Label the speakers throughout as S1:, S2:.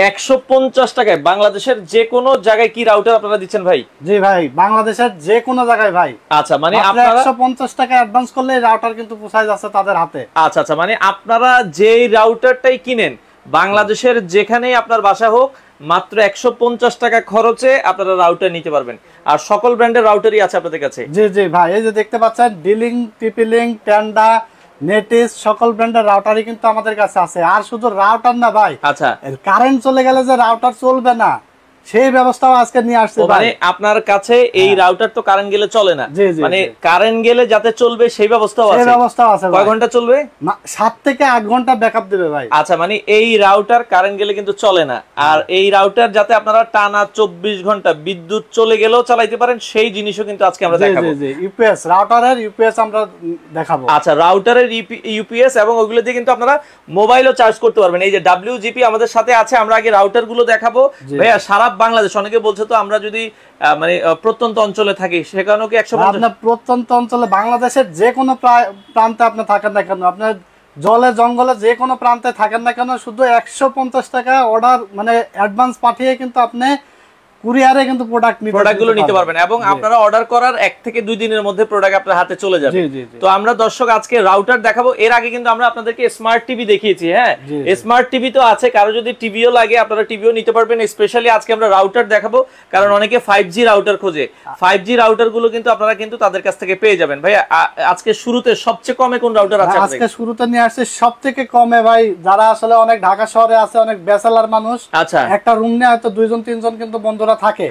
S1: 150 টাকায় বাংলাদেশের যে কোনো জায়গায় কি রাউটার আপনারা দিচ্ছেন ভাই?
S2: জি ভাই, বাংলাদেশের যে কোনো জায়গায় ভাই।
S1: আচ্ছা, মানে আপনারা
S2: 150 টাকা অ্যাডভান্স করলে রাউটার কিন্তু পৌঁছায় যাচ্ছে তাদের হাতে।
S1: আচ্ছা আচ্ছা, মানে আপনারা যেই রাউটারটাই কিনেন বাংলাদেশের যেখানেই আপনার বাসা হোক, মাত্র 150 টাকা খরচে আপনারা রাউটার নিতে পারবেন। আর সকল ব্র্যান্ডের রাউটারই আছে আপনাদের কাছে?
S2: জি জি ভাই, এই যে দেখতে পাচ্ছেন ডিলিং, টিপিলিং, টেন্ডা, নেটিস সকল ব্র্যান্ডের রাউটারই কিন্তু আমাদের কাছে আছে। আর শুধু রাউটার না ভাই,
S1: আচ্ছা,
S2: কারেন্ট চলে গেলে যে রাউটার চলবে না সেই ব্যবস্থাও আজকে নিয়ে আসছে।
S1: মানে আপনার কাছে এই রাউটার তো কারেন্ট গেলে চলে না, মানে কারেন্ট গেলে যাতে চলবে সেই ব্যবস্থাও আছে? সেই ব্যবস্থাও আছে। কয় ঘন্টা চলবে?
S2: 7 থেকে 8 ঘন্টা ব্যাকআপ দিবে ভাই।
S1: আচ্ছা, মানে এই রাউটার কারেন্ট গেলে কিন্তু চলে না, আর এই রাউটার যাতে আপনারা টানা 24 ঘন্টা বিদ্যুৎ চলে গেলেও চালাইতে পারেন সেই জিনিসও কিন্তু আজকে আমরা দেখাবো।
S2: জি জি, ইউপিএস, রাউটারের ইউপিএস আমরা দেখাবো।
S1: আচ্ছা, রাউটারের ইউপিএস এবং ওগুলো দিয়ে কিন্তু আপনারা মোবাইলও চার্জ করতে পারবেন। এই যে WGP আমাদের সাথে আছে, আমরা আগে রাউটার গুলো দেখাবো। ভাইয়া সারা বাংলাদেশ, অনেকে বলছে তো আমরা যদি মানে প্রত্যন্ত অঞ্চলে থাকি সেখানেও কি 150?
S2: আপনার প্রত্যন্ত অঞ্চলে বাংলাদেশের যে কোনো প্রান্তে আপনি থাকেন না কেন, আপনার জলে জঙ্গলে যে কোনো প্রান্তে থাকেন না কেন, শুধু 150 টাকা অর্ডার মানে অ্যাডভান্স পাঠিয়ে কিন্তু আপনি কুরিয়ারে কিন্তু প্রোডাক্টগুলো
S1: নিতে পারবেন এবং আপনারা অর্ডার করার 1 থেকে 2 দিনের মধ্যে প্রোডাক্ট আপনার হাতে চলে যাবে। তো আমরা দর্শক আজকে রাউটার দেখাবো। এর আগে কিন্তু আমরা আপনাদেরকে স্মার্ট টিভি দেখিয়েছি। হ্যাঁ, স্মার্ট টিভি তো আছে, কারো যদি টিভিও লাগে আপনারা টিভিও নিতে পারবেন। স্পেশালি আজকে আমরা রাউটার দেখাবো, কারণ অনেকে 5G রাউটার খোঁজে। 5G রাউটার গুলো কিন্তু আপনারা কিন্তু তাদের কাছ থেকে পেয়ে যাবেন। ভাই আজকে শুরুতে সবচেয়ে কমে কোন রাউটার আছে?
S2: আজকে শুরুতে নিয়ে আসছে সবথেকে কমে ভাই, যারা আসলে অনেক ঢাকা শহরে আছে, অনেক ব্যাচেলর মানুষ,
S1: আচ্ছা,
S2: একটা রুম নিয়ে হয়তো 2-3 জন কিন্তু বন্ধুরা থাকে,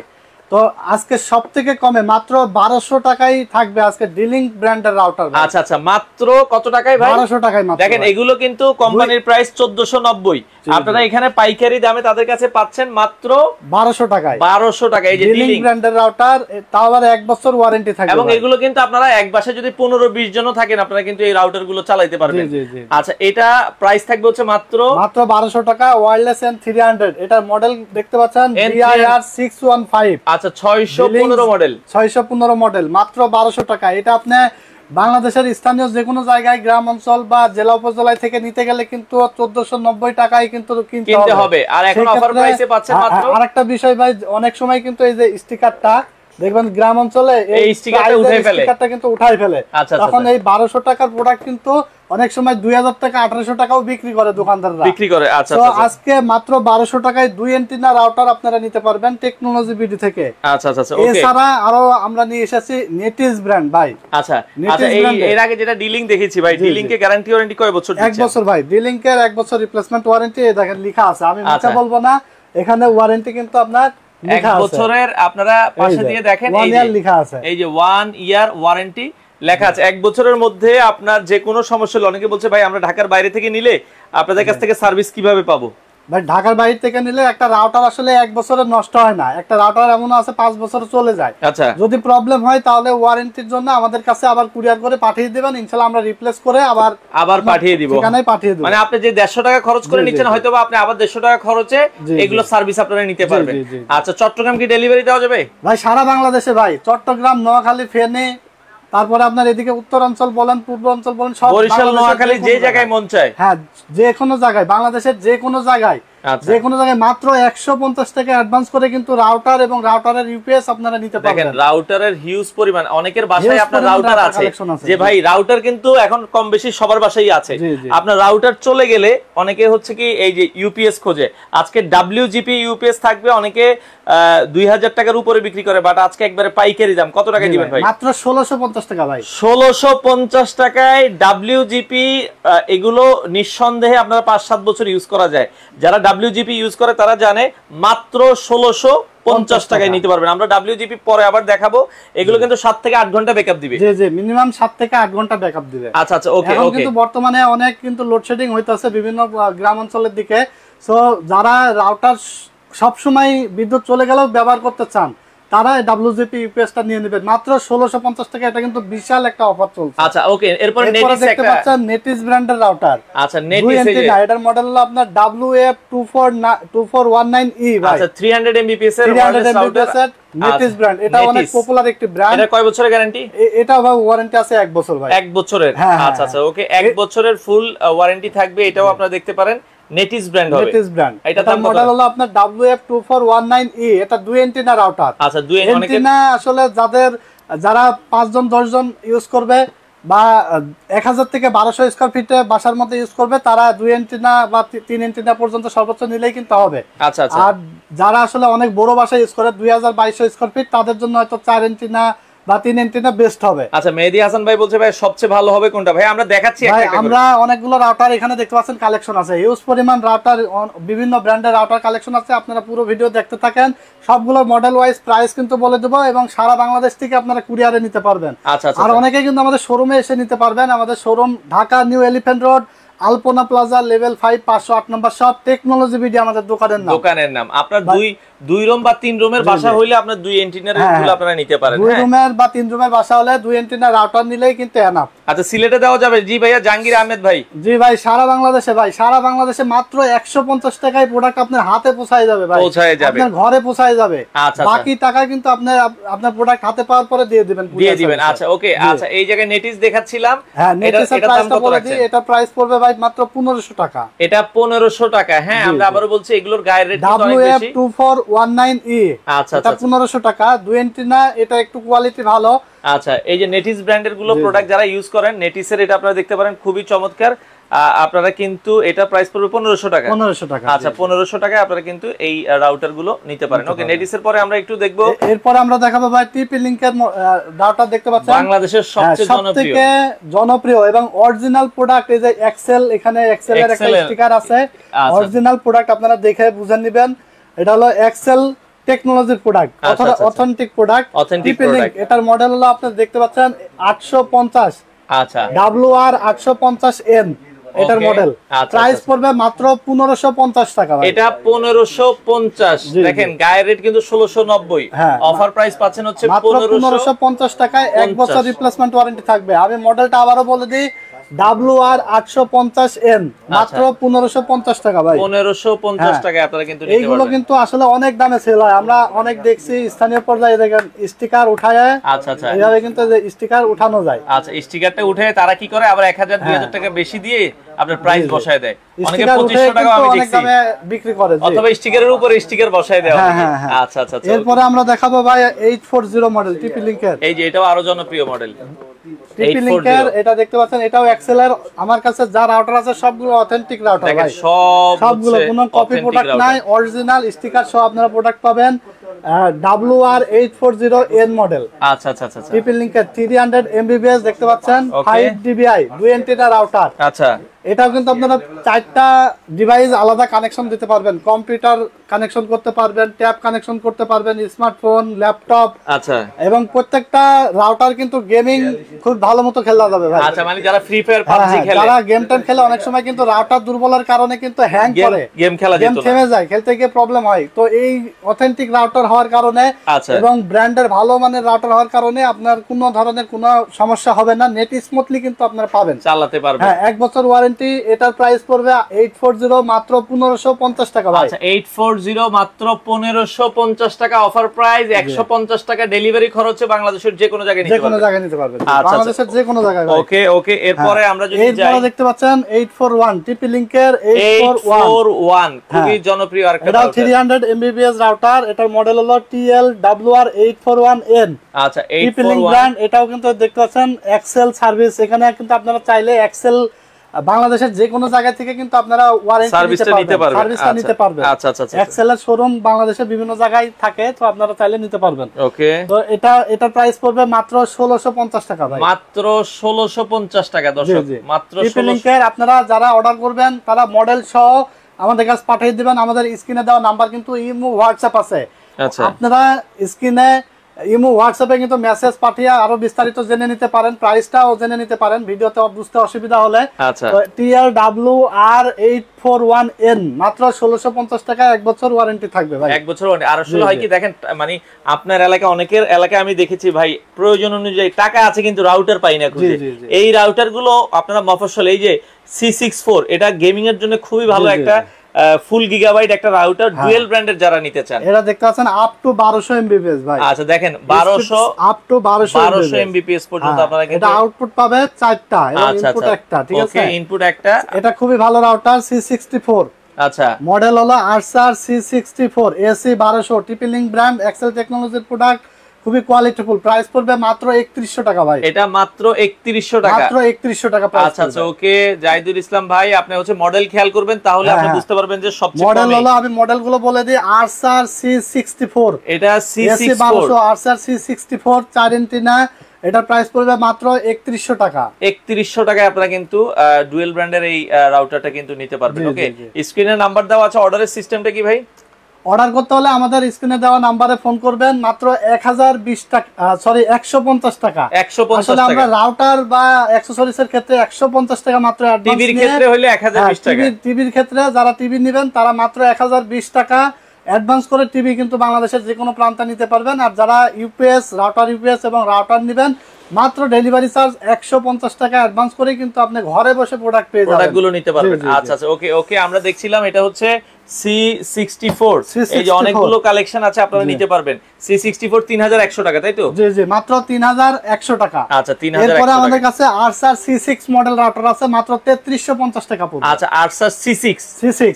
S2: তো আজকে সবথেকে কমে মাত্র 1200 টাকায় থাকবে আজকে ডিলিং ব্র্যান্ডের রাউটার।
S1: আচ্ছা আচ্ছা, মাত্র কত টাকায় ভাই?
S2: 1200 টাকায় মাত্র।
S1: দেখেন এগুলো কিন্তু কোম্পানির প্রাইস 1490, আপনারা এখানে পাইকারি দামে তাদের কাছে পাচ্ছেন মাত্র
S2: 1200 টাকায়।
S1: 1200 টাকা এই যে
S2: ডিলিং ব্র্যান্ডের রাউটার, তাও আবার 1 বছর ওয়ারেন্টি থাকবে।
S1: এবং এগুলো কিন্তু আপনারা এক বাসায় যদি 15-20 জন থাকেন আপনারা কিন্তু এই রাউটার গুলো চালাতে পারবেন। আচ্ছা, এটা প্রাইস থাকবে হচ্ছে মাত্র
S2: 1200 টাকা। ওয়্যারলেস এন্ড 300, এটা মডেল দেখতে পাচ্ছেন BIR 615।
S1: আচ্ছা, 615 মডেল,
S2: 615 মডেল, মাত্র 1200 টাকা। এটা আপনি বাংলাদেশের স্থানীয় যে কোনো জায়গায়, গ্রাম অঞ্চল বা জেলা উপজেলায় থেকে নিতে গেলে কিন্তু 1490 টাকায় কিন্তু কিনতে হবে।
S1: আর এখন অফার প্রাইসে পাচ্ছেন মাত্র।
S2: আরেকটা বিষয় ভাই, অনেক সময় কিন্তু এই যে স্টিকারটা দেখবেন গ্রাম অঞ্চলে
S1: এই স্টিকারটা
S2: কিন্তু উঠাই ফেলে, তখন এই 1200 টাকার প্রোডাক্ট কিন্তু অনেক সময় 2000 টাকা 1800 টাকাও বিক্রি করে দোকানদাররা। আচ্ছা, তো আজকে মাত্র 1200 টাকায় 2 এন্টিনা রাউটার আপনারা নিতে পারবেন টেকনোলজি বিডি থেকে।
S1: আচ্ছা আচ্ছা, ওকে।
S2: এছাড়া আরো আমরা নিয়ে এসেছি নেটিস ব্র্যান্ড ভাই।
S1: আচ্ছা আচ্ছা, এর আগে যেটা ডিলিং দেখেছি ভাই, ডিলিং কে গ্যারান্টি ওয়ারেন্টি কয় বছর দিচ্ছেন?
S2: 1 বছর ভাই, ডিলিং এর 1 বছর রিপ্লেসমেন্ট ওয়ারেন্টি দেখেন লেখা আছে, আমি মিথ্যা বলবো না, এখানে ওয়ারেন্টি কিন্তু আপনার
S1: 1 বছরের, আপনারা পাশে দিয়ে দেখেন এই যে 1 ইয়ার ওয়ারেন্টি লেখা আছে। 1 বছরের মধ্যে আপনার যে কোনো সমস্যা হলে, অনেকে বলছে ভাই আমরা ঢাকার বাইরে থেকে নিলে আপনাদের কাছ থেকে সার্ভিস কিভাবে পাবো?
S2: ভাই ঢাকার বাইরে থেকে নিলে একটা রাউটার আসলে 1 বছরের নষ্ট হয় না, একটা রাউটার এমন আছে 5 বছর চলে যায়।
S1: আচ্ছা,
S2: যদি প্রবলেম হয় তাহলে ওয়ারেন্টির জন্য আমাদের কাছে আবার কুরিয়ার করে পাঠিয়ে দিবেন, ইনশাআল্লাহ আমরা রিপ্লেস করে আবার পাঠিয়ে দিব, ঠিকানায় পাঠিয়ে দেব।
S1: মানে আপনি যে 150 টাকা খরচ করে নিচ্ছেন, হয়তো বা আপনি আবার 150 টাকা খরচে এগুলো সার্ভিস আপনারা নিতে পারবেন। আচ্ছা, চট্টগ্রাম কি ডেলিভারি দেওয়া যাবে?
S2: ভাই সারা বাংলাদেশে ভাই, চট্টগ্রাম, নোয়াখালী, ফেনী, তারপরে আপনার এদিকে উত্তরাঞ্চল বলেন, পূর্বাঞ্চল বলেন, সব
S1: বরিশাল, নোয়াখালী, যে জায়গায় মন চায়,
S2: হ্যাঁ যে কোনো জায়গায়, বাংলাদেশের যে কোনো জায়গায়, যে কোনো জায়গায় মাত্র 150 টাকা অ্যাডভান্স করে কিন্তু রাউটার এবং রাউটারের ইউপিএস আপনারা নিতে পারবেন।
S1: দেখেন রাউটারের হিউজ পরিমাণ, অনেকের বাসায় আপনার রাউটার আছে যে ভাই রাউটার কিন্তু এখন কম বেশি সবার বাসায় আছে। আপনার রাউটার চলে গেলে অনেকে হচ্ছে কি এই যে ইউপিএস খোঁজে। আজকে WGP ইউপিএস থাকবে, অনেকে 2000 টাকার উপরে বিক্রি করে, বাট আজকে একবারে পাইকারি দাম। কত টাকা দিবেন ভাই?
S2: মাত্র 1650 টাকা ভাই।
S1: 1650 টাকায় WGP, এগুলো নিঃসন্দেহে আপনারা 5-7 বছর ইউজ করা যায়। যারা WGP ইউজ করে তারা জানে মাত্র 1650 টাকায় নিতে পারবেন। আমরা WGP পরে আবার দেখাবো। এগুলো কিন্তু 7 থেকে 8 ঘন্টা ব্যাকআপ দিবে।
S2: জি জি, মিনিমাম 7 থেকে 8 ঘন্টা ব্যাকআপ দিবে।
S1: আচ্ছা আচ্ছা, ওকে ওকে।
S2: কিন্তু বর্তমানে অনেক কিন্তু লোডশেডিং হইতাছে বিভিন্ন গ্রাম অঞ্চলের দিকে, সো যারা রাউটার সব সময় বিদ্যুৎ চলে গেলেও ব্যবহার করতে চান তারা WGP ইউপিএসটা নিয়ে নেবেন মাত্র 1650 টাকা। এটা কিন্তু বিশাল একটা অফার চলছে।
S1: আচ্ছা, ওকে। এরপর
S2: নেটিস দেখতে পাচ্ছেন, নেটিস ব্র্যান্ডের রাউটার।
S1: আচ্ছা, নেটিস
S2: এটার মডেল হলো আপনার WF2419E ভাই।
S1: আচ্ছা, 300 Mbps এর রাউটার,
S2: নেটিস ব্র্যান্ড। এটা অনেক পপুলার একটি ব্র্যান্ড।
S1: এটা কয় বছরের গ্যারান্টি?
S2: এটা ভাই ওয়ারেন্টি আছে 1 বছর ভাই।
S1: 1 বছরের? আচ্ছা আচ্ছা, ওকে। 1 বছরের ফুল ওয়ারেন্টি থাকবে, এটাও আপনারা দেখতে পারেন। নেটিস ব্র্যান্ড হবে,
S2: নেটিস ব্র্যান্ড।
S1: এটা
S2: তার মডেল হলো আপনার WF2419E, এটা 2 এন্টিনা রাউটার।
S1: আচ্ছা 2
S2: এন্টিনা আসলে যারা 5 জন 10 জন ইউজ করবে বা 1000 থেকে 1200 স্কয়ার ফিটে বাসার মধ্যে ইউজ করবে, তারা 2 এন্টিনা বা 3 এন্টিনা পর্যন্ত সর্বোচ্চ নিলেই কিন্তু হবে।
S1: আচ্ছা আচ্ছা।
S2: আর যারা আসলে অনেক বড় বাসা ইউজ করে 2200 স্কয়ার ফিট, তাদের জন্য হয়তো 4 এন্টিনা বা 3 এন্টিনা বেস্ট হবে।
S1: আচ্ছা মেহেদী হাসান ভাই বলছে ভাই সবচেয়ে ভালো হবে কোনটা? ভাই আমরা দেখাচ্ছি
S2: ভাই আমরা অনেকগুলো রাউটার এখানে দেখতে পাচ্ছেন কালেকশন আছে, হিউজ পরিমাণ রাউটার, বিভিন্ন ব্র্যান্ডের রাউটার কালেকশন আছে। আপনারা পুরো ভিডিও দেখতে থাকেন, সবগুলো মডেল ওয়াইজ প্রাইস কিন্তু বলে দেবো, এবং সারা বাংলাদেশ থেকে আপনারা কুরিয়ারে নিতে পারবেন।
S1: আচ্ছা আচ্ছা।
S2: আর অনেকে কিন্তু আমাদের শোরুমে এসে নিতে পারবেন। আমাদের showroom Dhaka new elephant road, Alpana plaza, level 5, 508 নম্বর শপ, টেকনোলজি বিডি আমাদের দোকানের নাম।
S1: আপনার দুই রুম বা 3 রুমের বাসা হইলে আপনার 2 এন্টিনার গুলো আপনারা নিতে পারেন।
S2: 2 রুমের বা 3 রুমের বাসা হলে 2 এন্টিনার রাউটার নিলেই কিন্তু এনাফ।
S1: আচ্ছা সিলেটে দেওয়া যাবে? জি ভাইয়া জাহাঙ্গীর আহমেদ ভাই।
S2: জি ভাই, সারা বাংলাদেশে ভাই, সারা বাংলাদেশে মাত্র 150 টাকায় প্রোডাক্ট আপনার হাতে পৌঁছায় যাবে ভাই,
S1: পৌঁছায় যাবে,
S2: আপনার ঘরে পৌঁছায় যাবে।
S1: আচ্ছা,
S2: বাকি টাকা কিন্তু আপনার প্রোডাক্ট হাতে পাওয়ার পরে দিয়ে দিবেন।
S1: আচ্ছা ওকে। আচ্ছা এই জায়গায় নেটিস দেখাচ্ছিলাম।
S2: হ্যাঁ, নেটিসের প্রাইসটা বলে দিই, এটা প্রাইস পড়বে ভাই মাত্র 1500 টাকা।
S1: এটা 1500 টাকা। হ্যাঁ আমরা আবারো বলছি এগুলোর গায়ের রেট কিন্তু অনেক বেশি।
S2: WF2419E,
S1: আচ্ছা
S2: এটা 1500 টাকা, 2 এন্টিনা, এটা একটু কোয়ালিটি ভালো।
S1: আচ্ছা এই যে নেটিস ব্র্যান্ডের গুলো প্রোডাক্ট যারা ইউজ করেন, নেটিসের এটা আপনারা দেখতে পারেন, খুবই চমৎকার। আপনারা কিন্তু এটা প্রাইস পড়বে 1500 টাকা।
S2: 1500 টাকা।
S1: আচ্ছা 1500 টাকায় আপনারা কিন্তু এই রাউটার গুলো নিতে পারেন। ওকে নেটিসের পরে আমরা একটু দেখবো,
S2: এরপর আমরা দেখাবো ভাই টিপি লিংকের রাউটার দেখতে পাচ্ছেন,
S1: বাংলাদেশের সবচেয়ে
S2: জনপ্রিয় এবং অরিজিনাল প্রোডাক্ট। এই যে এক্সেল, এখানে এক্সেল এর একটা স্টিকার আছে, অরিজিনাল প্রোডাক্ট, আপনারা দেখে বুঝে নেবেন। এটা হলো এক্সেল টেকনোলজির প্রোডাক্ট, অথেন্টিক প্রোডাক্ট, টিপি লিংক। এটার মডেল হলো আপনারা দেখতে পাচ্ছেন 850।
S1: আচ্ছা
S2: WR850N এটার মডেল। প্রাইস পড়বে মাত্র 1550 টাকা।
S1: এটা 1550। দেখেন গায়ের রেট কিন্তু 1690। অফার প্রাইস পাচ্ছেন হচ্ছে
S2: 1550 টাকায়, 1 বছর রিপ্লেসমেন্ট ওয়ারেন্টি থাকবে। আমি মডেলটা আবারো বলে দিই, WR850N, মাত্র 1550 টাকা ভাই।
S1: 1550 টাকায় আপনারা কিন্তু নিতে পারবেন।
S2: এইগুলো কিন্তু আসলে অনেক দামে সেল হয়, আমরা অনেক দেখছি স্থানীয় পর্যায়ে। দেখেন স্টিকার উঠায়,
S1: আচ্ছা আচ্ছা,
S2: এইভাবে কিন্তু স্টিকার উঠানো যায়।
S1: আচ্ছা স্টিকারটা উঠে তারা কি করে, আবার 1000 2000 টাকা বেশি দিয়ে আপনার প্রাইস বসায় দেয়। অনেকে 2500 টাকা আমি দেখছি
S2: বিক্রি করে,
S1: অথবা স্টিকারের উপরে স্টিকার বসায় দেয়। আচ্ছা আচ্ছা।
S2: এরপরে আমরা দেখাবো ভাই 840 মডেল টিপি লিংকের।
S1: এই যে এটাও আরো জনপ্রিয় মডেল
S2: টিপি লিংকের। এটা দেখতে পাচ্ছেন, এটাও এক্সেল এর। আমার কাছে যা রাউটার আছে সবগুলো অথেন্টিক রাউটার ভাই, সবগুলো কোনো কপি প্রোডাক্ট নাই, অরিজিনাল স্টিকার সহ আপনারা প্রোডাক্ট পাবেন। WR840N model.
S1: আচ্ছা আচ্ছা আচ্ছা।
S2: টিপি লিংকের 300 MBPS দেখতে পাচ্ছেন, 5 dBi 2 এন্টিনা রাউটার।
S1: আচ্ছা
S2: এটাও কিন্তু আপনারা 4টা ডিভাইস আলাদা কানেকশন দিতে পারবেন, কম্পিউটার কানেকশন করতে পারবেন, ট্যাব কানেকশন করতে পারবেন, স্মার্টফোন, ল্যাপটপ।
S1: আচ্ছা,
S2: এবং প্রত্যেকটা রাউটার কিন্তু গেমিং খুব ভালো মতো খেলা যাবে ভাই।
S1: আচ্ছা, মানে যারা ফ্রি ফায়ার পাবজি খেলে,
S2: যারা গেম টাইম খেলে, অনেক সময় কিন্তু রাউটার দুর্বলের কারণে কিন্তু হ্যাং করে,
S1: গেম
S2: থেমে যায়, খেলতে গিয়ে প্রবলেম হয়। তো এই অথেন্টিক রাউটার হওয়ার কারণে এবং ব্র্যান্ডের ভালো মানের রাউটার হওয়ার কারণে আপনার কোনো ধরনের কোনো সমস্যা হবে না, নেট স্মুথলি কিন্তু আপনারা পাবেন, চালাতে পারবেন। হ্যাঁ, 1 বছর ওয়ারেন্টি। এটার প্রাইস পড়বে 840 মাত্র 1550 টাকা ভাই।
S1: আচ্ছা, 840 মাত্র 1550 টাকা অফার প্রাইস। 150 টাকা ডেলিভারি খরচে বাংলাদেশের যে কোনো জায়গায়
S2: নিতে পারবেন, বাংলাদেশের যে কোনো জায়গায়।
S1: ওকে ওকে। এরপরে আমরা যদি যাই,
S2: এরপরে দেখতে পাচ্ছেন 841 টিপি লিংকের 841
S1: খুবই জনপ্রিয় আরেকটা
S2: রাউটার, 300 MBPS রাউটার। এটার মডেল হলো TLWR841N।
S1: আচ্ছা,
S2: টিপি লিংক ব্র্যান্ড। এটাও কিন্তু দেখতে পাচ্ছেন এক্সেল সার্ভিস। এখানে কিন্তু আপনারা চাইলে এক্সেল বাংলাদেশের যে কোনো জায়গা থেকে কিন্তু আপনারা ওয়ারেন্টি নিতে পারবেন, সার্ভিসটা নিতে পারবেন। আচ্ছা আচ্ছা। এক্সেলের শোরুম বাংলাদেশের বিভিন্ন জায়গায় থাকে, তো আপনারা চাইলে নিতে পারবেন।
S1: ওকে।
S2: তো এটা প্রাইস পড়বে মাত্র 1650 টাকা ভাই, মাত্র
S1: 1650 টাকা। দর্শক, মাত্র
S2: টিপি লিংকের। আপনারা যারা অর্ডার করবেন তারা মডেল সহ আমাদের কাছে পাঠিয়ে দিবেন। আমাদের স্ক্রিনে দেওয়া নাম্বার কিন্তু ইমো হোয়াটসঅ্যাপ আছে। আচ্ছা, আপনারা স্ক্রিনে ইমো হোয়াটসঅ্যাপে কিন্তু মেসেজ পাঠিয়ে আরো বিস্তারিত জেনে নিতে পারেন, প্রাইসটাও জেনে নিতে পারেন ভিডিওতে বুঝতে অসুবিধা হলে। আচ্ছা, TLWR841N মাত্র 1650 টাকা, 1 বছর ওয়ারেন্টি থাকবে ভাই,
S1: 1 বছর ওয়ারেন্টি। আর আসলে হয় কি দেখেন, মানে আপনার এলাকায়, অনেকের এলাকায় আমি দেখেছি ভাই, প্রয়োজন অনুযায়ী টাকা আছে কিন্তু রাউটার পাই না খুঁজে। এই রাউটার গুলো আপনারা মফস্বল, এই যে C64, এটা গেমিং এর জন্য খুবই ভালো একটা ফুল গিগাবাইট একটা রাউটার, ডুয়েল ব্র্যান্ডের যারা নিতে চান।
S2: এটা দেখতে পাচ্ছেন আপ টু 1200 MBPS ভাই।
S1: আচ্ছা, দেখেন 1200
S2: আপ টু 1200
S1: MBPS পর্যন্ত আপনারা কিন্তু
S2: এটা আউটপুট পাবে 4টা এবং ইনপুট একটা। ঠিক আছে,
S1: ওকে, ইনপুট একটা।
S2: এটা খুবই ভালো রাউটার, C64
S1: আচ্ছা
S2: মডেল হলো Archer C64 AC 1200 TP Link brand Excel টেকনোলজির প্রোডাক্ট, খুবই কোয়ালিটিফুল। প্রাইস পড়বে মাত্র 3100 টাকা ভাই।
S1: এটা মাত্র 3100 টাকা,
S2: মাত্র 3100 টাকা প্রাইস।
S1: আচ্ছা আচ্ছা ওকে জাহিদুল ইসলাম ভাই, আপনি হচ্ছে মডেল খেয়াল করবেন, তাহলে আপনি বুঝতে পারবেন যে সবচেয়ে
S2: মডেল হলো, আমি মডেলগুলো বলে দিই। আরসার C64,
S1: এটা C64,
S2: আরসার C64 4 এন্টিনা, এটার প্রাইস পড়বে মাত্র 3100 টাকা।
S1: 3100 টাকায় আপনারা কিন্তু ডুয়েল ব্র্যান্ডের এই রাউটারটা কিন্তু নিতে পারবেন। ওকে, স্ক্রিনে নাম্বার দেওয়া আছে। অর্ডারের সিস্টেমটা কি ভাই?
S2: অর্ডার করতে হলে আমাদের স্ক্রিনে দেওয়া নাম্বারে ফোন করবেন। মাত্র 1020 টাকা, সরি 150 টাকা।
S1: 150
S2: আসলে আমরা রাউটার বা অ্যাকসেসরিজ এর ক্ষেত্রে 150 টাকা মাত্র অ্যাডভান্স নিয়ে,
S1: টিভির ক্ষেত্রে হলে 1020 টাকা।
S2: টিভির ক্ষেত্রে যারা টিভি নেবেন তারা মাত্র 1020 টাকা অ্যাডভান্স করে টিভি কিন্তু বাংলাদেশের যে কোনো প্রান্তে নিতে পারবেন। আর যারা ইউপিএস, রাউটার ইউপিএস এবং রাউটার নেবেন, মাত্র ডেলিভারি চার্জ 150 টাকা অ্যাডভান্স করে কিন্তু আপনি ঘরে বসে প্রোডাক্ট পেয়ে যাবেন,
S1: প্রোডাক্টগুলো নিতে পারবেন। আচ্ছা আচ্ছা ওকে ওকে, আমরা দেখছিলাম এটা হচ্ছে C64, এই যে অনেকগুলো কালেকশন আছে, আপনারা নিতে পারবেন। C64 3100 টাকা, তাই তো?
S2: জি জি, মাত্র 3100 টাকা।
S1: আচ্ছা 3100 টাকা।
S2: এরপর আমাদের কাছে আরসার C6 মডেল রাউটার আছে, মাত্র 3350 টাকা পড়বে।
S1: আচ্ছা আরসার C6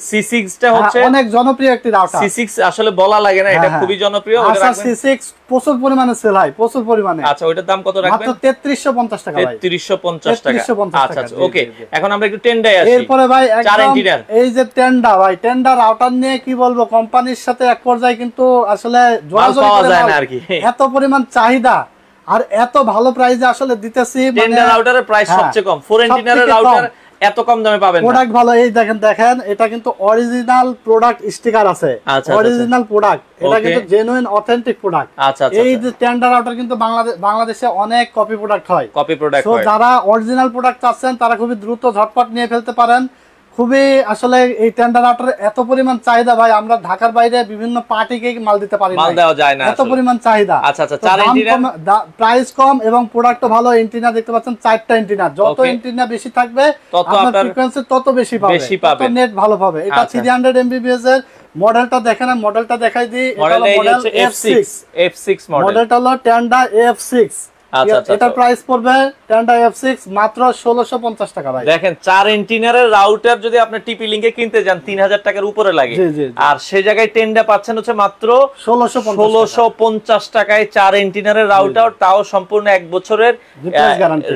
S2: C6
S1: টা হচ্ছে
S2: অনেক জনপ্রিয় একটি রাউটার।
S1: C6 আসলে বলা লাগে না, এটা খুবই জনপ্রিয়।
S2: আরসার C6 প্রচুর পরিমাণে সেল হয়, প্রচুর পরিমাণে।
S1: আচ্ছা ওটার দাম কত রাখবেন?
S2: মাত্র 3350 টাকা ভাই।
S1: 3350 টাকা। আচ্ছা আচ্ছা ওকে, এখন আমরা একটু টেন্ডায় আসি।
S2: এরপরে ভাই একদম এই যে টেন্ডা ভাই, টেন্ডা রাউটার নিয়ে কি বলবো, কোম্পানির সাথে এক পর্যায়ে কিন্তু আসলে জোরাজোরি
S1: পাওয়া
S2: করে
S1: যায় না আর কি,
S2: এত পরিমাণ চাহিদা আর এত ভালো প্রাইসে আসলে দিতেছি।
S1: টেন্ডা রাউটারের প্রাইস সবচেয়ে কম, 4 এন্টিনারের রাউটার এত কম দামে পাবেন না।
S2: প্রোডাক্ট ভালো, এই দেখেন এটা কিন্তু অরিজিনাল প্রোডাক্ট স্টিকার আছে, অরিজিনাল প্রোডাক্ট, এটা কিন্তু জেনুইন অথেন্টিক প্রোডাক্ট।
S1: আচ্ছা আচ্ছা,
S2: এই যে টেন্ডার রাউটার কিন্তু বাংলাদেশে অনেক কপি প্রোডাক্ট হয়,
S1: কপি প্রোডাক্ট হয়।
S2: যারা অরিজিনাল প্রোডাক্ট চাচ্ছেন তারা খুবই দ্রুত ঝটপট নিয়ে ফেলতে পারেন। খুবই আসলে এই টেন্ডার রাউটারের এত পরিমাণ চাহিদা ভাই, আমরা ঢাকার বাইরে বিভিন্ন পার্টিকে মাল দিতে পারি না,
S1: মাল দেওয়া যায় না,
S2: এত পরিমাণ চাহিদা।
S1: আচ্ছা আচ্ছা, 4 এন্টিনা,
S2: প্রাইস কম এবং প্রোডাক্টও ভালো। এন্টিনা দেখতে পাচ্ছেন 4টা এন্টিনা, যত এন্টিনা বেশি থাকবে আপনার ফ্রিকোয়েন্সি তত বেশি পাবে, তত নেট ভালো পাবে। এটা 300 Mbps এর মডেলটা দেখেন, মডেলটা দেখাই দিই। এটা হলো মডেল
S1: F6 মডেল,
S2: মডেলটা হলো টেন্ডা F6।
S1: আচ্ছা আচ্ছা,
S2: এটা প্রাইস পড়বে টেন্ডা F6 মাত্র 1650 টাকা ভাই।
S1: দেখেন 4 এন্টিনারের রাউটার যদি আপনি টিপি লিংকে কিনতে যান 3000 টাকার উপরে লাগে, আর সেই জায়গায় টেন্ডা পাচ্ছেন হচ্ছে মাত্র 1650 টাকায় 4 এন্টিনারের রাউটার, তাও সম্পূর্ণ 1 বছরের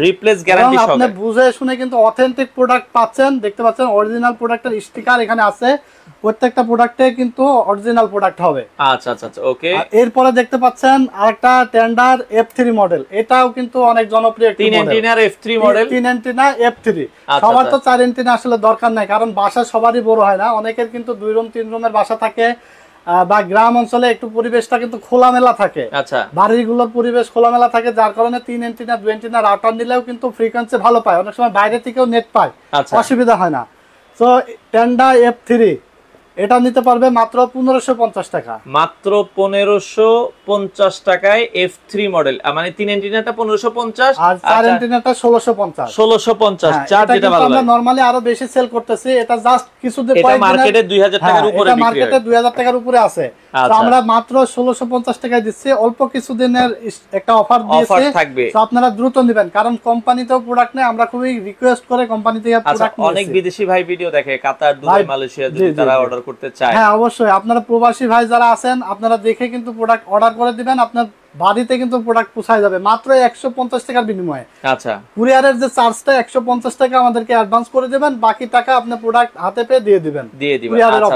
S1: রিপ্লেস গ্যারান্টি সহ।
S2: আপনি বুঝে শুনে কিন্তু অথেন্টিক প্রোডাক্ট পাচ্ছেন, দেখতে পাচ্ছেন অরিজিনাল প্রোডাক্টের স্টিকার এখানে আছে, প্রত্যেকটা প্রোডাক্টে কিন্তু অরিজিনাল প্রোডাক্ট হবে।
S1: আচ্ছা আচ্ছা ওকে,
S2: এরপরে দেখতে পাচ্ছেন আরেকটা টেন্ডার F3 মডেল, এটাও কিন্তু অনেক জনপ্রিয় একটি model.
S1: 3 এন্টিনার F3 model,
S2: 3 antenna F3। সবার তো 4 এন্টিনা আসলে দরকার নাই, কারণ বাসা সবারই বড় হয় না, অনেকের কিন্তু 2 রুম 3 রুমের বাসা থাকে, বা গ্রাম অঞ্চলে একটু পরিবেশটা কিন্তু খোলামেলা থাকে।
S1: আচ্ছা,
S2: বাড়িগুলোর পরিবেশ খোলামেলা থাকে, যার কারণে 3 এন্টিনা 2 এন্টিনা রাউটার নিলেও কিন্তু ফ্রিকোয়েন্সি ভালো পায়, অনেক সময় বাইরে থেকেও নেট পায়, অসুবিধা হয় না। সো টেন্ডা F3 এটা নিতে পারবে মাত্র 1550 টাকা,
S1: মাত্র 1550 টাকায় F3 মডেল, মানে 3 এন্টিনাটা 1550
S2: আর 4 এন্টিনাটা 1650।
S1: 1650 চার, যেটা ভালো
S2: আমরা নরমালি আরো বেশি সেল করতেছি, এটা জাস্ট কিছুদিন
S1: এটা মার্কেটে 2000 টাকার উপরে বিক্রি হয়,
S2: মার্কেটে 2000 টাকার উপরে আছে। তো আমরা মাত্র 1650 টাকায় দিচ্ছি, অল্প কিছুদিনের একটা অফার দিয়েছি, তো আপনারা দ্রুত নেবেন, কারণ কোম্পানিতেও প্রোডাক্ট নেই, আমরা খুবই রিকোয়েস্ট করে কোম্পানি থেকে প্রোডাক্ট নিয়েছি।
S1: অনেক বিদেশি ভাই ভিডিও দেখে, কাতার, দুবাই, মালয়েশিয়া, যদি তারা অর্ডার করতে চায়,
S2: হ্যাঁ অবশ্যই আপনারা প্রবাসী ভাই যারা আছেন, আপনারা দেখে কিন্তু প্রোডাক্ট অর্ডার করে দিবেন, আপনার বাড়িতে কিন্তু প্রোডাক্ট পৌঁছায় যাবে মাত্র 150 টাকার বিনিময়ে।
S1: আচ্ছা,
S2: কুরিয়ারের যে চার্জটা 150 টাকা আমাদেরকে অ্যাডভান্স করে দিবেন, বাকি টাকা আপনি প্রোডাক্ট হাতে পেয়ে দিয়ে দিবেন।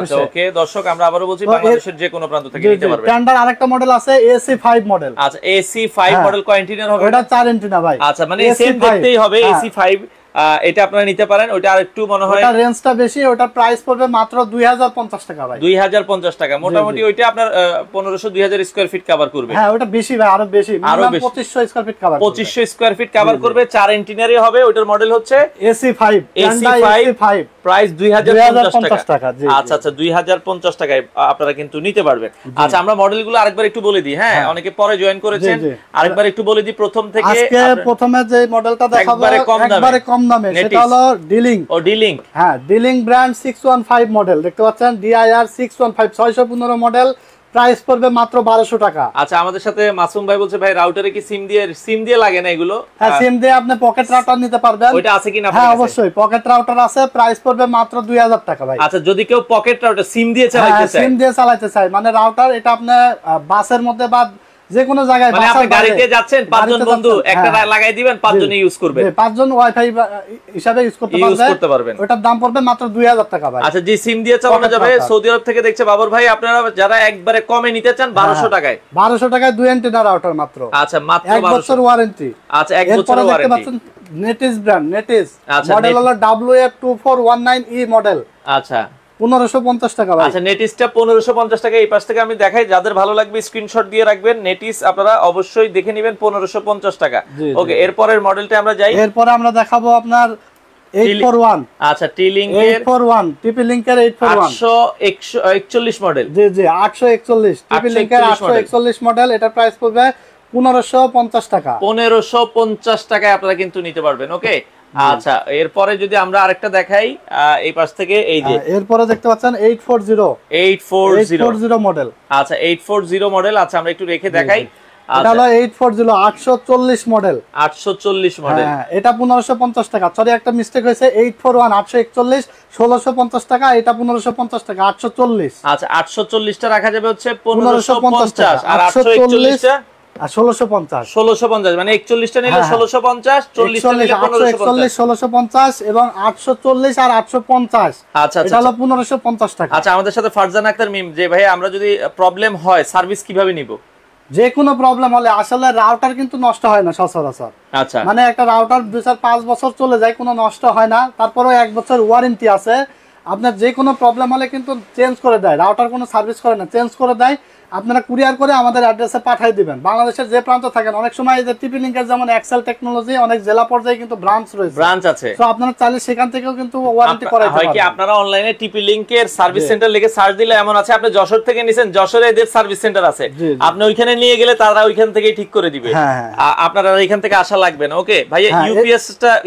S1: আচ্ছা ওকে দর্শক, আমরা আবারো বলছি বাংলাদেশের যে কোনো প্রান্ত থেকে নিতে পারবেন।
S2: টেন্ডার আরেকটা মডেল আছে AC5 মডেল।
S1: আচ্ছা, AC5 মডেল কয় এন্টিনার হবে?
S2: এটা 4 এন্টিনা ভাই।
S1: আচ্ছা, মানে সেম দেখতেই হবে AC5, এটা আপনারা নিতে পারেন। ওটা আরেকটু মনে হয়
S2: ওটা রেঞ্জটা বেশি, ওটা প্রাইস পড়বে মাত্র 2050 টাকা ভাই।
S1: 2050 টাকা, মোটামুটি ওইটা আপনার 1500-2000 স্কয়ার ফিট কভার করবে।
S2: হ্যাঁ ওটা বেশি ভাই, আরো বেশি, minimum 2500 square feet cover,
S1: 2500 square feet cover করবে, 4 এন্টিনারই হবে। ওটার মডেল হচ্ছে
S2: AC5,
S1: প্রাইস 2050 টাকা। আচ্ছা আচ্ছা, 2050 টাকায় আপনারা কিন্তু নিতে পারবেন। আচ্ছা, আমরা মডেলগুলো আরেকবার একটু বলে দিই। হ্যাঁ, অনেকে পরে জয়েন করেছেন, আরেকবার একটু বলে দিই প্রথম থেকে।
S2: আজকে প্রথমে যে মডেলটা দেখাবো একবারে কম দামে, সেটা হলো ডিলিং।
S1: ডিলিং,
S2: হ্যাঁ ডিলিং ব্র্যান্ড 615 মডেল, দেখতে পাচ্ছেন DIR 615 615 মডেল, প্রাইস পড়বে মাত্র 1200 টাকা।
S1: আচ্ছা, আমাদের সাথে মাসুম ভাই বলছে ভাই রাউটারে কি সিম দিয়ে লাগে না এগুলো?
S2: হ্যাঁ, সিম দিয়ে আপনি পকেট রাউটার নিতে পারবেন।
S1: ওইটা আছে কিনা?
S2: হ্যাঁ অবশ্যই পকেট রাউটার আছে, প্রাইস পড়বে মাত্র 2000 টাকা ভাই।
S1: আচ্ছা, যদি কেউ পকেট রাউটার সিম দিয়ে চালাতে চায়,
S2: সিম দিয়ে চালাতে চায় মানে রাউটার এটা আপনি বাসের মধ্যে বা যে কোনো জায়গায়,
S1: মানে আপনি গাড়িতে যাচ্ছেন, পাঁচজন বন্ধু একটা লাগাই দিবেন, পাঁচজনই ইউজ করবে,
S2: পাঁচজন ওয়াইফাই হিসাবে ইউজ করতে পারবেন। ওটার দাম পড়বে মাত্র 2000 টাকা ভাই।
S1: আচ্ছা, জি সিম দিয়ে চালানো যাবে। সৌদি আরব থেকে দেখছে বাবর ভাই, আপনারা যারা একবারে কমে নিতে চান 1200 টাকায়,
S2: 1200 টাকায় 2 অ্যান্টেনা রাউটার মাত্র।
S1: আচ্ছা, মাত্র
S2: 1 বছর ওয়ারেন্টি।
S1: আচ্ছা, 1 বছর warranty.
S2: Netis brand, Netis model হলো WF2419E মডেল।
S1: আচ্ছা,
S2: 1550 টাকা ভাই।
S1: আচ্ছা, নেটিসটা 1550 টাকা। এই পাশ থেকে আমি দেখাই, যাদের ভালো লাগবে স্ক্রিনশট দিয়ে রাখবেন। নেটিস আপনারা অবশ্যই দেখে নেবেন, 1550 টাকা। ওকে, এরপরের মডেলটা আমরা যাই।
S2: এরপরে আমরা দেখাবো আপনার 841।
S1: আচ্ছা, টি-লিংক এর
S2: 841, টিপি-লিংক এর 841
S1: 841 মডেল।
S2: জি জি, 841 টিপি-লিংক এর 841 মডেল। এটা প্রাইস পড়বে 1550 টাকা।
S1: 1550 টাকায় আপনারা কিন্তু নিতে পারবেন। ওকে, আচ্ছা, এরপরে যদি আমরা আরেকটা দেখাই এই পাশ থেকে, এই যে
S2: এরপরে দেখতে পাচ্ছেন 840 মডেল।
S1: আচ্ছা, 840 মডেল। আচ্ছা, আমরা একটু রেখে দেখাই।
S2: এটা হলো 840 840 মডেল।
S1: 840 মডেল।
S2: হ্যাঁ, এটা 1550 টাকা। সরি, একটা মিস্টেক হয়েছে। 841 841 1650 টাকা, এটা 1550 টাকা 840।
S1: আচ্ছা, 840 টা রাখা যাবে হচ্ছে 1550, আর 841 টা
S2: 1650
S1: মানে 41 টা নিলে 1650, 40 টা নিলে
S2: 1650 এবং 840 আর 850।
S1: আচ্ছা,
S2: এটা হলো 1550 টাকা।
S1: আচ্ছা, আমাদের সাথে ফারজানা আক্তার মিম, যে ভাই আমরা যদি প্রবলেম হয় সার্ভিস কিভাবে নিব?
S2: যে কোনো প্রবলেম হলে আসলে রাউটার কিন্তু নষ্ট হয় না সচরাচর।
S1: আচ্ছা,
S2: মানে একটা রাউটার 2-4-5 বছর চলে যায়, কোনো নষ্ট হয় না, তারপরেও 1 বছর ওয়ারেন্টি আছে। আপনার যে কোনো প্রবলেম হলে কিন্তু চেঞ্জ করে দেয় রাউটার, কোনো সার্ভিস করে না, চেঞ্জ করে দেয়। আপনারা কুরিয়ার করে আমাদের অ্যাড্রেসে পাঠিয়ে দিবেন, বাংলাদেশের যে প্রান্ত থাকেন। অনেক সময় এই যে টিপি-লিংকের যেমন এক্সেল টেকনোলজি অনেক জেলা পর্যায়ে কিন্তু ব্রাঞ্চ রয়েছে,
S1: ব্রাঞ্চ আছে।
S2: তো আপনারা চাইলে সেখান থেকেও কিন্তু ওয়ারেন্টি করাইতে
S1: পারেন। হয় কি, আপনারা অনলাইনে টিপি-লিংকের সার্ভিস সেন্টার লিখে সার্চ দিলে এমন আছে, আপনি যশোর থেকে নিছেন, যশোরে এদের সার্ভিস সেন্টার আছে, আপনি ওইখানে নিয়ে গেলে তারা ওইখান থেকেই ঠিক করে দিবে, আপনারা ওইখান থেকে আসা লাগবে না। ওকে ভাইয়া,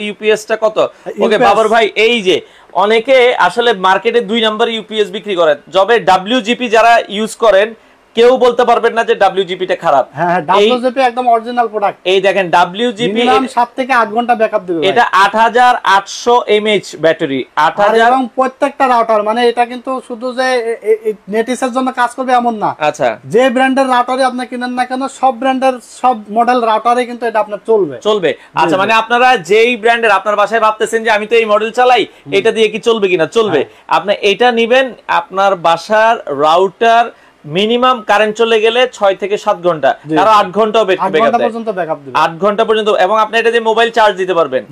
S1: ইউপিএসটা কত? ওকে বাবর ভাই, এই যে অনেকে আসলে মার্কেটে 2 নাম্বার ইউপিএস বিক্রি করে, যবে WGP যারা ইউজ করেন কেউ বলতে পারবেন না যে WGP টা খারাপ।
S2: হ্যাঁ, WGP একদম অরিজিনাল প্রোডাক্ট।
S1: এই দেখেন, WGP
S2: মিনিমাম 7 থেকে 8 ঘন্টা ব্যাকআপ দিবে।
S1: এটা 8800 mAh ব্যাটারি, 8000।
S2: এবং প্রত্যেকটা রাউটার, মানে এটা কিন্তু শুধু যে নেটিসের জন্য কাজ করবে এমন না।
S1: আচ্ছা,
S2: যে ব্র্যান্ডের রাউটারই আপনি কিনেন না কেন, সব ব্র্যান্ডের সব মডেল রাউটারে কিন্তু এটা আপনার চলবে।
S1: আচ্ছা, মানে আপনারা যেই ব্র্যান্ডের আপনার বাসায় ভাবতেছেন যে আমি তো এই মডেল চালাই, এটা দিয়ে কি চলবে কিনা, চলবে। আপনি এটা নেবেন, আপনার বাসার রাউটার মিনিমাম কারেন্ট চলে গেলে 6 থেকে 7 ঘন্টা, আর 8 ঘন্টাও ব্যাকআপ দিবে, 8 ঘন্টা পর্যন্ত। এবং আপনি এটা দিয়ে মোবাইল চার্জ দিতে পারবেন।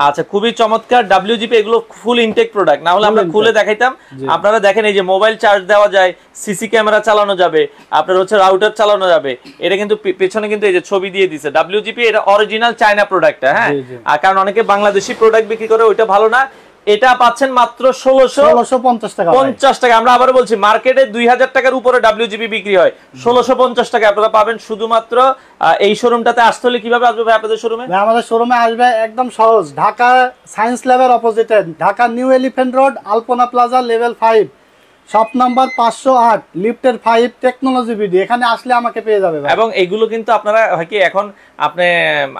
S1: আচ্ছা, খুবই চমৎকার WGP, এগুলো ফুল ইনটেক প্রোডাক্ট, না হলে আমরা খুলে দেখাইতাম। আপনারা দেখেন, এই যে মোবাইল চার্জ দেওয়া যায়, সিসি ক্যামেরা চালানো যাবে, আপনার হচ্ছে রাউটার চালানো যাবে। এটা কিন্তু পেছনে কিন্তু এই যে ছবি দিয়ে দিয়েছে WGP, এটা অরিজিনাল চায়না প্রোডাক্ট। হ্যাঁ, আর কারণ অনেকে বাংলাদেশি প্রোডাক্ট বিক্রি করে, ওইটা ভালো না। এটা পাচ্ছেন মাত্র 1650 টাকা। 50 টাকা। আমরা আবার বলছি, মার্কেটে 2000 টাকার উপরে WGP বিক্রি হয়, 1650 টাকা আপনারা পাবেন শুধুমাত্র এই শোরুমটাতে। আসতে হলে কিভাবে আসবে ভাই আপনাদের শোরুমে?
S2: আমাদের শোরুমে আসবে একদম সহজ, ঢাকা সায়েন্স ল্যাবের অপোজিটে, Dhaka new elephant road, Alpana plaza, level 5, shop number 508, লিফটের 5, টেকনোলজি বিডি। এখানে আসলে আমাকে পেয়ে যাবে।
S1: এবং এগুলো কিন্তু আপনারা হয় কি, এখন আপনি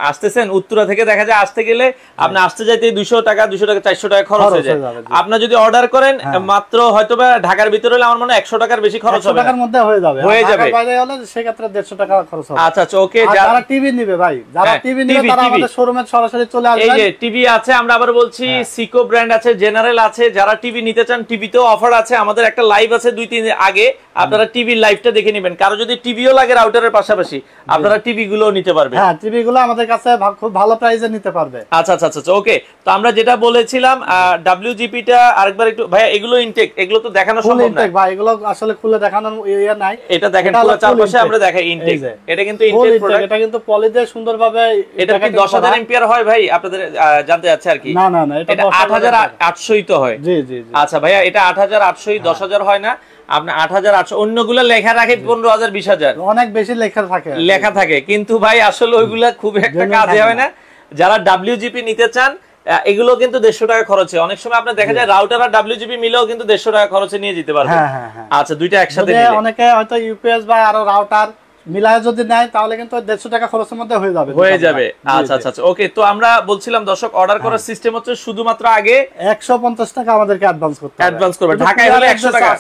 S1: আসতেছেন উত্তরা থেকে, দেখা যায় আসতে গেলে আপনি আসতে যাইতে 200 টাকা 400 টাকা খরচ হয়ে যায়। আপনারা যদি অর্ডার করেন মাত্র হয়তোবা ঢাকার ভিতরে হলে আমার মনে হয় 100 টাকার বেশি খরচ হবে, 100
S2: টাকার মধ্যে হয়ে যাবে। ঢাকার বাইরে হলে সেক্ষেত্রে 150 টাকা খরচ হবে।
S1: আচ্ছা, ওকে।
S2: যারা টিভি নেবে ভাই, যারা টিভি নেবে তারা আমাদের শোরুমে সরাসরি চলে আসবে।
S1: এই যে টিভি আছে, আমরা আবার বলছি সিকো ব্র্যান্ড আছে, জেনারেল আছে। যারা টিভি নিতে চান, টিভিতেও অফার আছে। আমাদের একটা লাইভ আছে 2-3 দিন আগে, আপনারা টিভির লাইভটা দেখে নেবেন। কারো যদি টিভিও লাগে রাউটারের পাশাপাশি, আপনারা টিভি গুলো নিতে পারবেন।
S2: হ্যাঁ, টিভি গুলো আমাদের কাছে খুব ভালো প্রাইসে নিতে পারবে।
S1: আচ্ছা, ওকে। তো আমরা যেটা বলেছিলাম, WGP টা আরেকবার একটু ভাই, এগুলো ইনটেক, এগুলো তো দেখানো সম্ভব না ভাই,
S2: এগুলো আসলে খুলে দেখানোর ইয়া নাই।
S1: এটা দেখেন, পুরো চারপাশে আমরা দেখাই ইনটেক। এটা কিন্তু ইনটেক প্রোডাক্ট,
S2: এটা কিন্তু পলি দিয়ে সুন্দরভাবে।
S1: এটা কি 10000 এম্পিয়ার হয় ভাই? আপনাদের জানতে যাচ্ছে আর কি।
S2: না, এটা
S1: 8800 তো হয়।
S2: জি।
S1: আচ্ছা ভাইয়া, এটা 8800, 10000 হয় না। আপনি 8800, অন্যগুলো লেখা রাখে 15000, 20000,
S2: অনেক বেশি লেখা থাকে,
S1: কিন্তু ভাই আসলে ওইগুলা খুব একটা কাজে হয় না। যারা WGP নিতে চান এগুলো কিন্তু 150 টাকা খরচে, অনেক সময় আপনার দেখা যায় রাউটার আর ডাব্লিউজিপি মিলেও কিন্তু 150 টাকা খরচে নিয়ে যেতে পারবেন। আচ্ছা, দুইটা একসাথে নিলে
S2: অনেকে হয়তো ইউপিএস বা আরো রাউটার মিলায় যদি নেয় তাহলে কিন্তু 150 টাকা খরচের মধ্যে হয়ে যাবে।
S1: আচ্ছা আচ্ছা আচ্ছা, ওকে। তো আমরা বলছিলাম দর্শক, অর্ডার করার সিস্টেম হচ্ছে শুধুমাত্র আগে
S2: 150 টাকা আমাদেরকে অ্যাডভান্স করবে।
S1: ঢাকায় হলে 100 টাকা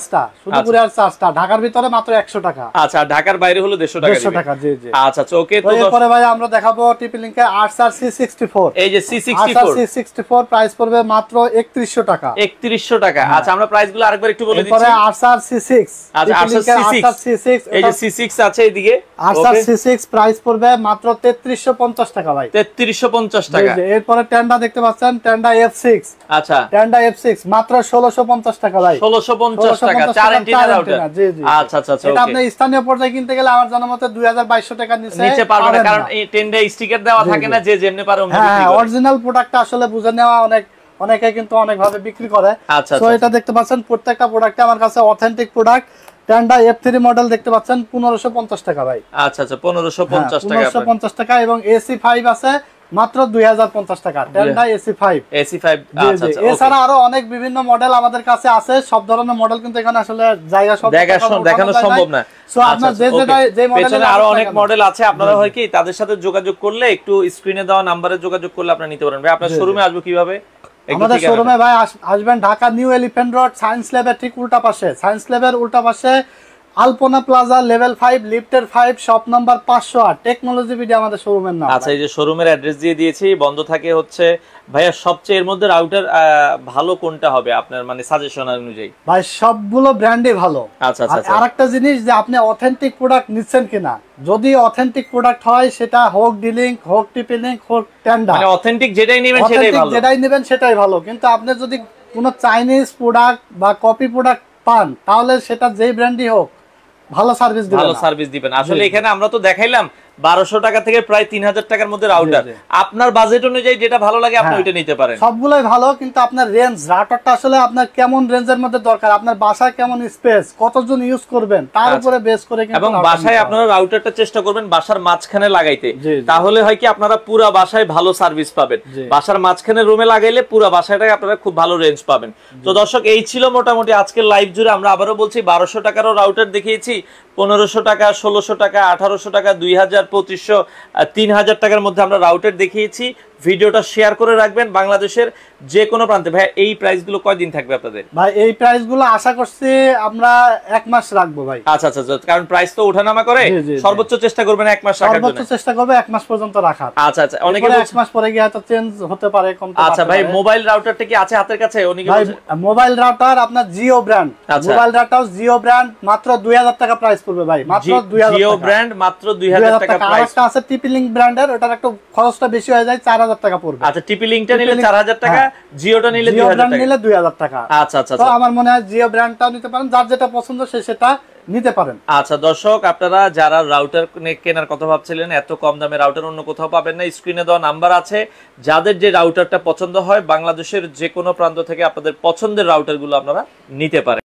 S2: শুধু কুরিয়ার চার্জটা, ঢাকার ভিতরে মাত্র 100 টাকা।
S1: আচ্ছা, ঢাকার বাইরে হলে 150 টাকা।
S2: জি জি।
S1: আচ্ছা আচ্ছা, ওকে। তো
S2: এরপরে ভাই আমরা দেখাবো টিপি লিংকের RC64।
S1: এই যে
S2: RC64 প্রাইস পড়বে মাত্র 3100 টাকা।
S1: 3100 টাকা। আচ্ছা, আমরা প্রাইসগুলো আরেকবার একটু বলে দিচ্ছি।
S2: এরপরে RC6।
S1: আচ্ছা, RC6 এই যে C6 আছে এইদিকে,
S2: RC6 প্রাইস পড়বে মাত্র 3350 টাকা ভাই।
S1: 3350 টাকা।
S2: এরপরে টেন্ডা দেখতে পাচ্ছেন, টেন্ডা F6।
S1: আচ্ছা,
S2: টেন্ডা F6 মাত্র 1650 টাকা ভাই।
S1: 1650 টাকা 4 এন্টিনা রাউটার।
S2: জি জি।
S1: আচ্ছা আচ্ছা আচ্ছা,
S2: এটা আপনি স্থানীয় পর্যায়ে কিনতে গেলে আমার জানা মতে 2200 টাকা নিচে
S1: পারবেন না, কারণ এই টেন্ডা স্টিকার দেওয়া থাকে না, যে যেমনি পারে অমনি বিক্রি করে।
S2: অরিজিনাল প্রোডাক্টটা আসলে বুঝে নেওয়া অনেকে কিন্তু অনেক ভাবে বিক্রি করে।
S1: আচ্ছা,
S2: তো এটা দেখতে পাচ্ছেন প্রত্যেকটা প্রোডাক্টে আমার কাছে authentic product. Tenda F3 model দেখতে পাচ্ছেন 1550 টাকা ভাই।
S1: আচ্ছা আচ্ছা, 1550 টাকা।
S2: 1550 টাকা। এবং AC5 আছে মাত্র 2050 টাকা। Tenda AC5।
S1: AC5। আচ্ছা আচ্ছা,
S2: এছাড়া আরো অনেক বিভিন্ন মডেল আমাদের কাছে আছে। সব ধরনের মডেল কিন্তু এখানে আসলে জায়গা সব
S1: দেখানো সম্ভব না।
S2: সো আপনার যে
S1: পেছনে আরো অনেক মডেল আছে, আপনারা হয় কি তাদের সাথে যোগাযোগ করলে, একটু স্ক্রিনে দেওয়া নম্বরে যোগাযোগ করলে আপনারা নিতে পারবেন। ভাই, আপনার শোরুমে আসবো কিভাবে?
S2: আমাদের শোরুমে ভাই আসবেন Dhaka new elephant road, science ল্যাবের ঠিক উল্টা পাশে, সায়েন্স ল্যাবের উল্টা পাশে আলপনা প্লাজা লেভেল 5 লিফটের 5 শপ নাম্বার 508 টেকনোলজি ভিডিও আমাদের শোরুমের নাম।
S1: আচ্ছা, এই যে শোরুমের অ্যাড্রেস দিয়ে দিয়েছি। বন্ধ থাকে হচ্ছে ভাইয়া সবচেয়ে এর মধ্যে রাউটার ভালো কোনটা হবে আপনার মানে সাজেশন অনুযায়ী?
S2: ভাই সবগুলো ব্র্যান্ডই ভালো।
S1: আচ্ছা আচ্ছা।
S2: আরেকটা জিনিস যে আপনি অথেন্টিক প্রোডাক্ট নিচ্ছেন কিনা, যদি অথেন্টিক প্রোডাক্ট হয় সেটা হোক ডিলিং, হোক টিপি লিংক, হোক টেন্ডা,
S1: মানে অথেন্টিক যেটাই নেবেন সেটাই ভালো।
S2: যেটাই নেবেন সেটাই ভালো। কিন্তু আপনি যদি কোনো চাইনিজ প্রোডাক্ট বা কপি প্রোডাক্ট পান তাহলে সেটা যেই ব্র্যান্ডই হোক ভালো সার্ভিস দিবেন। আসলে এখানে আমরা তো দেখাইলাম 1200 টাকা থেকে প্রায় 3000 টাকার মধ্যে রাউটার। আপনার বাজেট অনুযায়ী যেটা ভালো লাগে আপনি ওইটা নিতে পারেন। সবগুলাই ভালো, কিন্তু আপনার রেঞ্জ, রাউটারটা আসলে আপনার কেমন রেঞ্জের মধ্যে দরকার, আপনার বাসায় কেমন স্পেস, কতজন ইউজ করবেন তার উপরে বেস করে কিন্তু। এবং বাসায় আপনারা রাউটারটা চেষ্টা করবেন বাসার মাঝখানে লাগাইতে, তাহলে হয় কি আপনারা পুরো বাসায় ভালো সার্ভিস পাবেন। বাসার মাঝখানে রুমে লাগাইলে পুরো বাসাটাই আপনারা খুব ভালো রেঞ্জ পাবেন। তো দর্শক, এই ছিল মোটামুটি আজকের লাইভ জুড়ে। আমরা আবারও বলছি 1200 টাকারও রাউটার দেখিয়েছি, 1500 টাকা, 1600 টাকা, 1800 টাকা, 2000, 2500, 3000 টাকার মধ্যে আমরা রাউটার দেখিয়েছি। ভিডিওটা শেয়ার করে রাখবেন বাংলাদেশের যে কোনো প্রান্তে। ভাই, এই প্রাইসগুলো কয়দিন থাকবে আপনাদের? ভাই, এই প্রাইসগুলো আশা করছি আমরা 1 মাস রাখবো ভাই। আচ্ছা আচ্ছা, কারণ প্রাইস তো ওঠানামা করে, সর্বোচ্চ চেষ্টা করবেন 1 মাস রাখার জন্য। সর্বোচ্চ চেষ্টা করবে 1 মাস পর্যন্ত রাখার। আচ্ছা আচ্ছা, অনেকে 1 মাস পরে গিয়ে হয়তো চেঞ্জ হতে পারে, কমতে পারে। আচ্ছা ভাই, মোবাইল রাউটারটা কি আছে হাতের কাছে? অনেকে মোবাইল রাউটার আপনার Jio brand, mobile router Jio brand মাত্র 2000 টাকা প্রাইস পড়বে ভাই, মাত্র 2000 টাকা। জিও ব্র্যান্ড মাত্র 2000 টাকা প্রাইস। আরেকটা আছে টিপি লিংক ব্র্যান্ডের, ওটার একটু খরচটা বেশি হয়ে যায়, 4000 টাকা পড়বে। আচ্ছা, টিপি লিংকটা নিলে 4000 টাকা, জিওটা নিলে 2000 টাকা, নিলে 2000 টাকা। আচ্ছা আচ্ছা, তো আমার মনে হয় জিও ব্র্যান্ডটাও নিতে পারেন, যার যেটা পছন্দ সে সেটা নিতে পারেন। আচ্ছা দর্শক, আপনারা যারা রাউটার কেনার কথা ভাবছিলেন, এত কম দামে রাউটার অন্য কোথাও পাবেন না। স্ক্রিনে দেওয়া নাম্বার আছে, যাদের যে রাউটারটা পছন্দ হয় বাংলাদেশের যে কোনো প্রান্ত থেকে আপনাদের পছন্দের রাউটারগুলো আপনারা নিতে পারেন।